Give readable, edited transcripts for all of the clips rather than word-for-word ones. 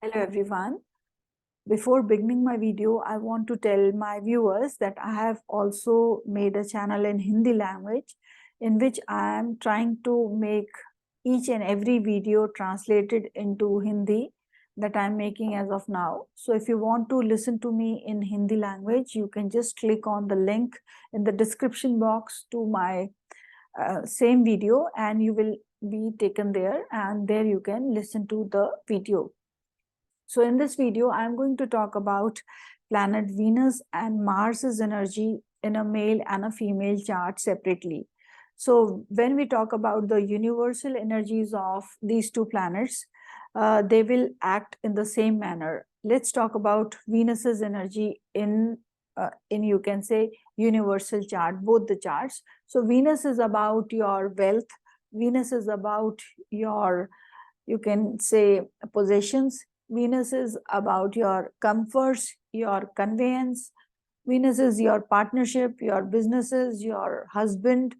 Hello everyone. Before beginning my video, I want to tell my viewers that I have also made a channel in Hindi language in which I am trying to make each and every video translated into Hindi that I am making as of now. So if you want to listen to me in Hindi language, you can just click on the link in the description box to my same video and you will be taken there, and there you can listen to the video. So in this video, I'm going to talk about planet Venus and Mars's energy in a male and a female chart separately. So when we talk about the universal energies of these two planets, they will act in the same manner. Let's talk about Venus's energy in you can say universal chart, both the charts. So Venus is about your wealth. Venus is about your, you can say, possessions. Venus is about your comforts, your conveyance. Venus is your partnership, your businesses, your husband.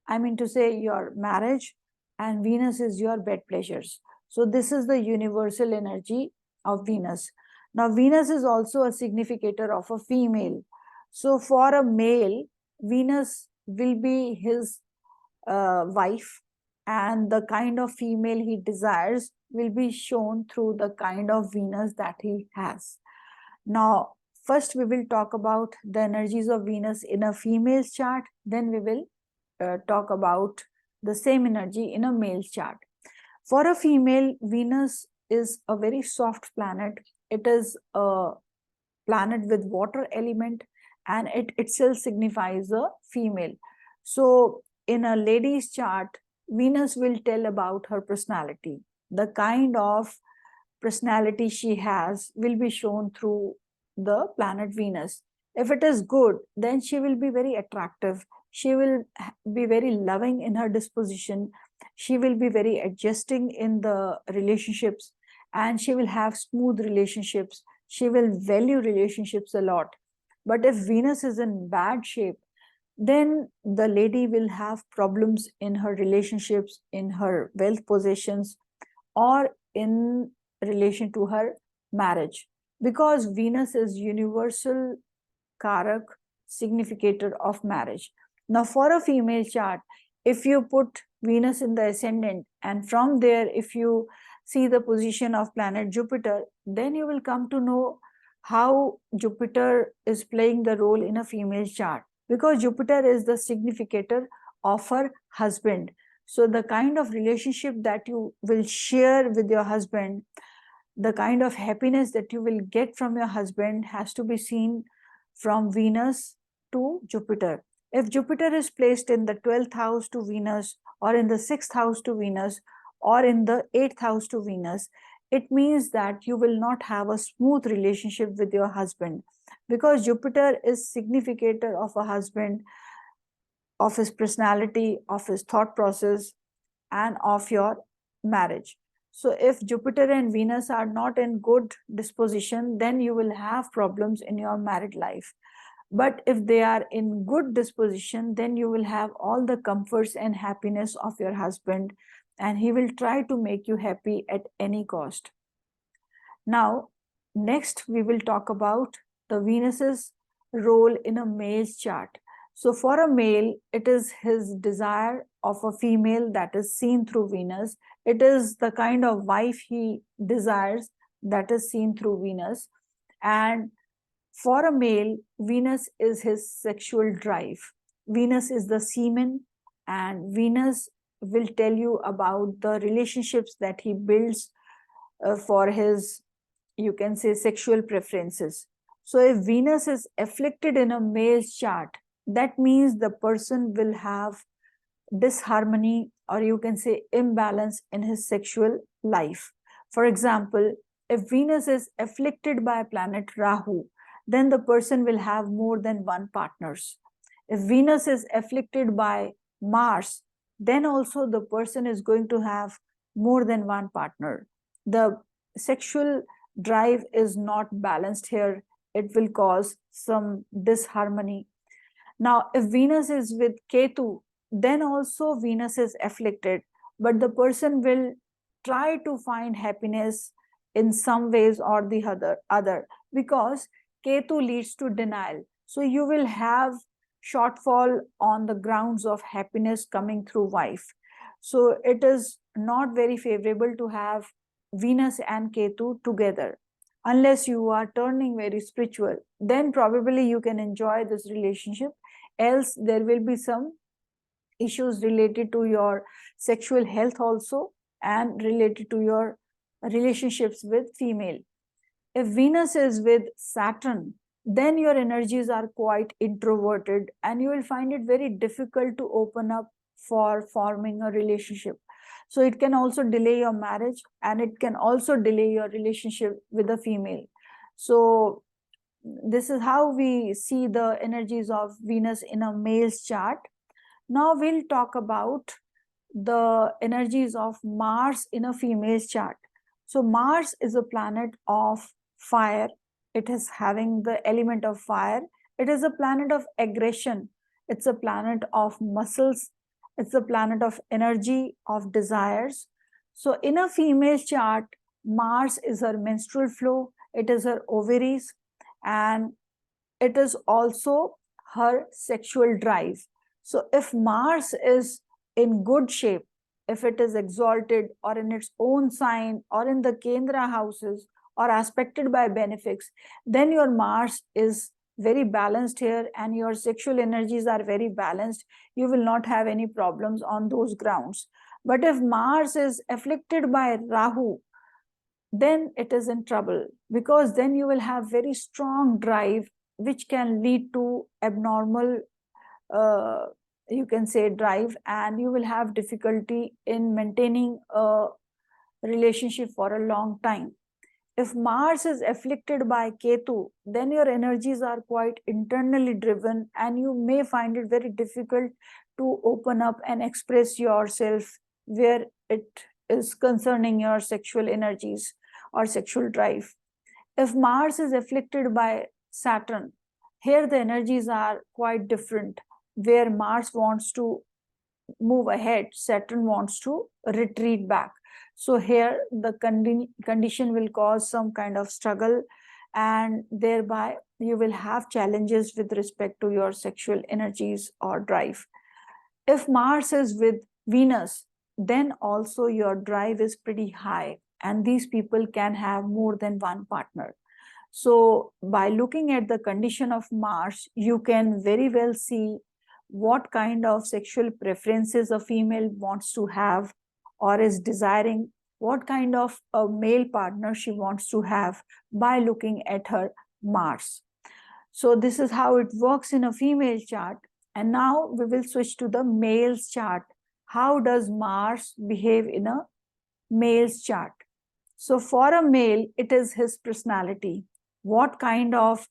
I mean to say your marriage. And Venus is your bed pleasures. So this is the universal energy of Venus. Now, Venus is also a significator of a female. So for a male, Venus will be his wife, and the kind of female he desires will be shown through the kind of Venus that he has. Now, first we will talk about the energies of Venus in a female's chart, then we will talk about the same energy in a male's chart. For a female, Venus is a very soft planet. It is a planet with water element, and it itself signifies a female. So in a lady's chart, Venus will tell about her personality. The kind of personality she has will be shown through the planet Venus. If it is good, then she will be very attractive. She will be very loving in her disposition. She will be very adjusting in the relationships, and she will have smooth relationships. She will value relationships a lot. But if Venus is in bad shape, then the lady will have problems in her relationships, in her wealth possessions, or in relation to her marriage, because Venus is universal karak, significator of marriage. Now for a female chart, if you put Venus in the ascendant, and from there if you see the position of planet Jupiter, then you will come to know how Jupiter is playing the role in a female chart, because Jupiter is the significator of her husband. So the kind of relationship that you will share with your husband, the kind of happiness that you will get from your husband, has to be seen from Venus to Jupiter. If Jupiter is placed in the 12th house to Venus, or in the 6th house to Venus, or in the 8th house to Venus, it means that you will not have a smooth relationship with your husband, because Jupiter is significator of a husband, of his personality, of his thought process, and of your marriage. So if Jupiter and Venus are not in good disposition, then you will have problems in your married life. But if they are in good disposition, then you will have all the comforts and happiness of your husband, and he will try to make you happy at any cost. Now, next we will talk about the Venus's role in a male's chart. So for a male, it is his desire of a female that is seen through Venus. It is the kind of wife he desires that is seen through Venus. And for a male, Venus is his sexual drive. Venus is the semen, and Venus will tell you about the relationships that he builds for his, you can say, sexual preferences. So if Venus is afflicted in a male's chart, that means the person will have disharmony, or you can say imbalance in his sexual life. For example, if Venus is afflicted by planet Rahu, then the person will have more than one partners. If Venus is afflicted by Mars, then also the person is going to have more than one partner. The sexual drive is not balanced here. It will cause some disharmony. Now, if Venus is with Ketu, then also Venus is afflicted, but the person will try to find happiness in some ways or the other, because Ketu leads to denial. So you will have shortfall on the grounds of happiness coming through wife. So it is not very favorable to have Venus and Ketu together. Unless you are turning very spiritual, then probably you can enjoy this relationship. Else there will be some issues related to your sexual health also, and related to your relationships with female. If Venus is with Saturn, then your energies are quite introverted and you will find it very difficult to open up for forming a relationship. So it can also delay your marriage, and it can also delay your relationship with a female. So this is how we see the energies of Venus in a male's chart. Now we'll talk about the energies of Mars in a female's chart. So Mars is a planet of fire. It is having the element of fire. It is a planet of aggression. It's a planet of muscles. It's a planet of energy, of desires. So in a female's chart, Mars is her menstrual flow. It is her ovaries, and it is also her sexual drive. So if Mars is in good shape, if it is exalted or in its own sign or in the Kendra houses or aspected by benefics, then your Mars is very balanced here and your sexual energies are very balanced. You will not have any problems on those grounds. But if Mars is afflicted by Rahu, then it is in trouble, because then you will have very strong drive, which can lead to abnormal, you can say, drive, and you will have difficulty in maintaining a relationship for a long time. If Mars is afflicted by Ketu, then your energies are quite internally driven and you may find it very difficult to open up and express yourself where it is concerning your sexual energies or sexual drive. If Mars is afflicted by Saturn, here the energies are quite different. Where Mars wants to move ahead, Saturn wants to retreat back. So here the condition will cause some kind of struggle, and thereby you will have challenges with respect to your sexual energies or drive. If Mars is with Venus, then also your drive is pretty high, and these people can have more than one partner. So by looking at the condition of Mars, you can very well see what kind of sexual preferences a female wants to have or is desiring, what kind of a male partner she wants to have by looking at her Mars. So this is how it works in a female chart. And now we will switch to the male's chart. How does Mars behave in a male's chart? So for a male, it is his personality, what kind of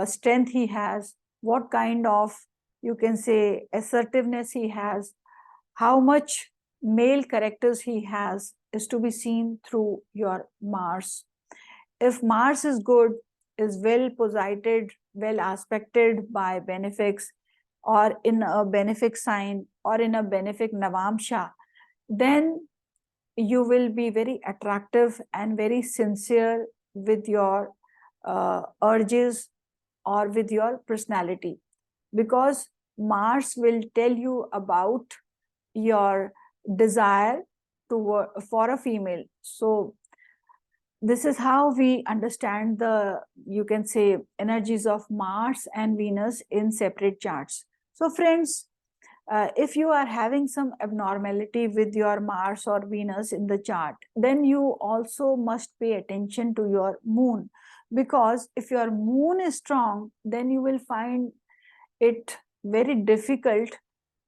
strength he has, what kind of, you can say, assertiveness he has, how much male characters he has is to be seen through your Mars. If Mars is good, is well posited, well aspected by benefics, or in a benefic sign, or in a benefic Navamsha, then you will be very attractive and very sincere with your urges or with your personality, because Mars will tell you about your desire to for a female. So this is how we understand the, you can say, energies of Mars and Venus in separate charts. So friends, if you are having some abnormality with your Mars or Venus in the chart, then you also must pay attention to your moon, because if your moon is strong, then you will find it very difficult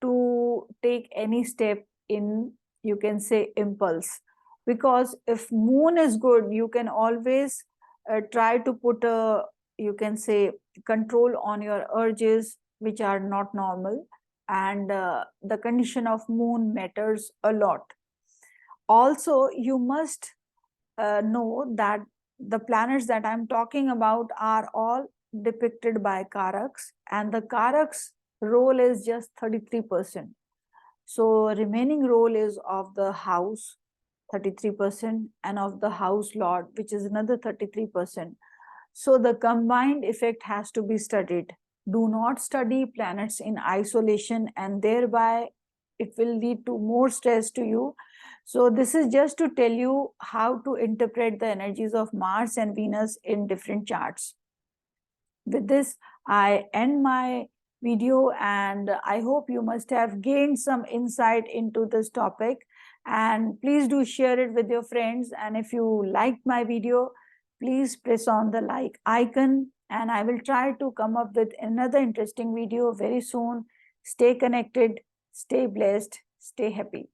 to take any step in, you can say, impulse. Because if moon is good, you can always try to put a, you can say, control on your urges which are not normal, and the condition of moon matters a lot. Also, you must know that the planets that I'm talking about are all depicted by Karaks, and the Karaks role is just 33%. So remaining role is of the house, 33%, and of the house lot, which is another 33%. So the combined effect has to be studied. Do not study planets in isolation, and thereby it will lead to more stress to you. So this is just to tell you how to interpret the energies of Mars and Venus in different charts. With this, I end my video, and I hope you must have gained some insight into this topic. And please do share it with your friends. And if you liked my video, please press on the like icon, and I will try to come up with another interesting video very soon. Stay connected, stay blessed, stay happy.